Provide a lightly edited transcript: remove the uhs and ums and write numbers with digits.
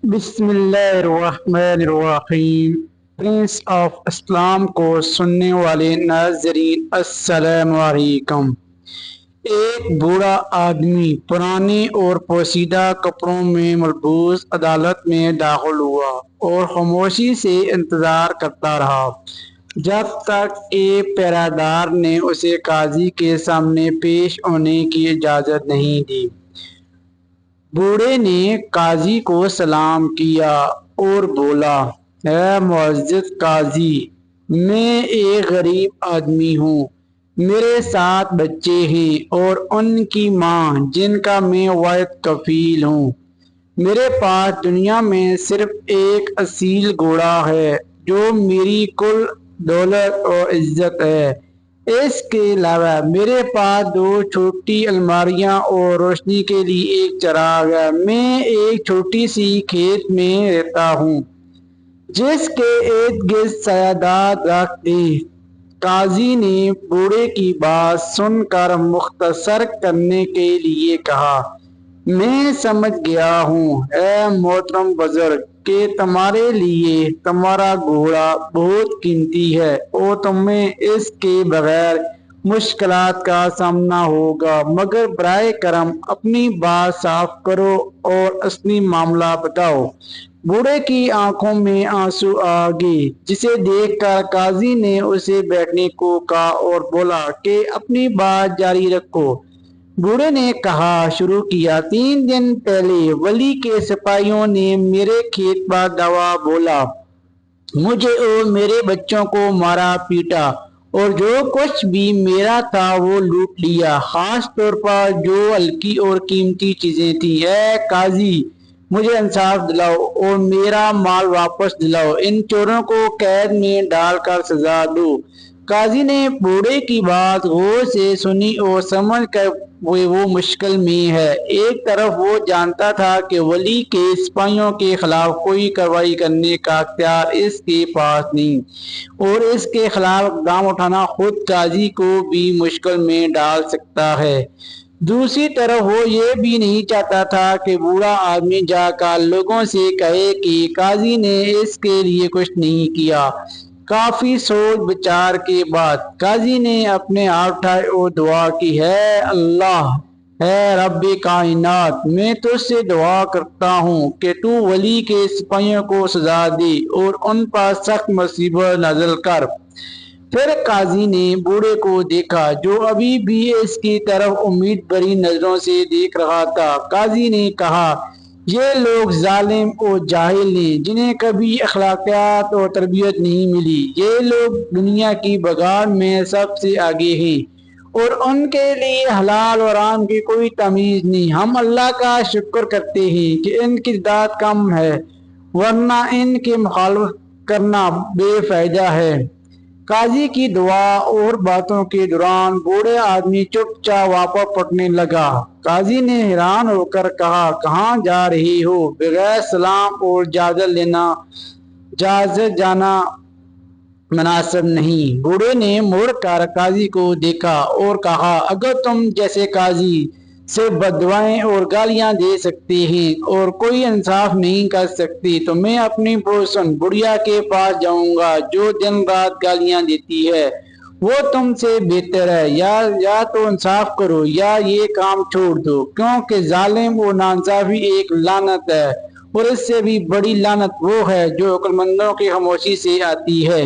بسم اللہ الرحمن الرحیم۔ پرنس آف اسلام کو سننے والے ناظرین السلام علیکم۔ ایک بوڑھا آدمی پرانے اور پوشیدہ کپڑوں میں ملبوس عدالت میں داخل ہوا اور خاموشی سے انتظار کرتا رہا جب تک کہ پہرےدار نے اسے قاضی کے سامنے پیش ہونے کی اجازت نہیں دی۔ بوڑھے نے قاضی کو سلام کیا اور بولا، اے معزز قاضی، میں ایک غریب آدمی ہوں۔ میرے 7 بچے ہیں اور ان کی ماں جن کا میں واحد کفیل ہوں۔ میرے پاس دنیا میں صرف ایک اصیل گھوڑا ہے جو میری کل دولت اور عزت ہے۔ اس کے علاوہ میرے پاس 2 چھوٹی الماریاں اور روشنی کے لیے ایک چراغ ہے۔ میں ایک چھوٹی سی کھیت میں رہتا ہوں جس کے ارد گرد سایہ دار درخت ہیں۔ قاضی نے بوڑھے کی بات سن کر مختصر کرنے کے لیے کہا، میں سمجھ گیا ہوں اے محترم بزرگ کہ تمہارے لیے تمہارا گھوڑا بہت قیمتی ہے اور تمہیں اس کے بغیر مشکلات کا سامنا ہوگا، مگر براہ کرم اپنی بات صاف کرو اور اصلی معاملہ بتاؤ۔ بوڑھے کی آنکھوں میں آنسو آ گئے، جسے دیکھ کر قاضی نے اسے بیٹھنے کو کہا اور بولا کہ اپنی بات جاری رکھو۔ بوڑھے نے کہا شروع کیا، 3 دن پہلے ولی کے سپاہیوں نے میرے کھیت پر دعویٰ بولا، مجھے اور میرے بچوں کو مارا پیٹا اور جو کچھ بھی میرا تھا وہ لوٹ لیا، خاص طور پر جو ہلکی اور قیمتی چیزیں تھیں۔ اے قاضی، مجھے انصاف دلاؤ اور میرا مال واپس دلاؤ۔ ان چوروں کو قید میں ڈال کر سزا دو۔ قاضی نے بوڑھے کی بات غور سے سنی اور سمجھ کر وہ مشکل میں ہے۔ ایک طرف وہ جانتا تھا کہ ولی کے سپاہیوں کے خلاف کوئی کارروائی کرنے کا اختیار اس کے پاس نہیں اور اس کے خلاف اقدام اٹھانا خود قاضی کو بھی مشکل میں ڈال سکتا ہے۔ دوسری طرف وہ یہ بھی نہیں چاہتا تھا کہ بوڑھا آدمی جا کر لوگوں سے کہے کہ قاضی نے اس کے لیے کچھ نہیں کیا۔ کافی سوچ بچار کے بعد قاضی نے اپنے ہاتھ اٹھائے اور دعا کی، ہے اللہ، اے رب کائنات، میں تجھ سے دعا کرتا ہوں کہ تو ولی کے سپاہیوں کو سزا دے اور ان پر سخت مصیبت نازل کر۔ پھر قاضی نے بوڑھے کو دیکھا جو ابھی بھی اس کی طرف امید بھری نظروں سے دیکھ رہا تھا۔ قاضی نے کہا، یہ لوگ ظالم اور جاہل ہیں جنہیں کبھی اخلاقیات اور تربیت نہیں ملی۔ یہ لوگ دنیا کی بگاڑ میں سب سے آگے ہیں اور ان کے لیے حلال اور حرام کی کوئی تمیز نہیں۔ ہم اللہ کا شکر کرتے ہیں کہ ان کی تعداد کم ہے، ورنہ ان کی مخالفت کرنا بے فائدہ ہے۔ قاضی کی دعا اور باتوں کے دوران بوڑھے آدمی چپ چاپ واپس پلٹنے لگا۔ قاضی نے حیران ہو کر کہا، کہاں جا رہے ہو؟ بغیر سلام اور اجازت جانا مناسب نہیں۔ بوڑھے نے مڑ کر قاضی کو دیکھا اور کہا، اگر تم جیسے قاضی صرف بددعائیں اور گالیاں دے سکتے ہیں اور کوئی انصاف نہیں کر سکتے تو میں اپنی پڑوسن بڑھیا کے پاس جاؤں گا جو دن رات گالیاں دیتی ہے۔ وہ تم سے بہتر ہے، یا تو انصاف کرو یا یہ کام چھوڑ دو، کیونکہ ظالم اور ناانصافی ایک لعنت ہے اور اس سے بھی بڑی لعنت وہ ہے جو عقل مندوں کی خاموشی سے آتی ہے۔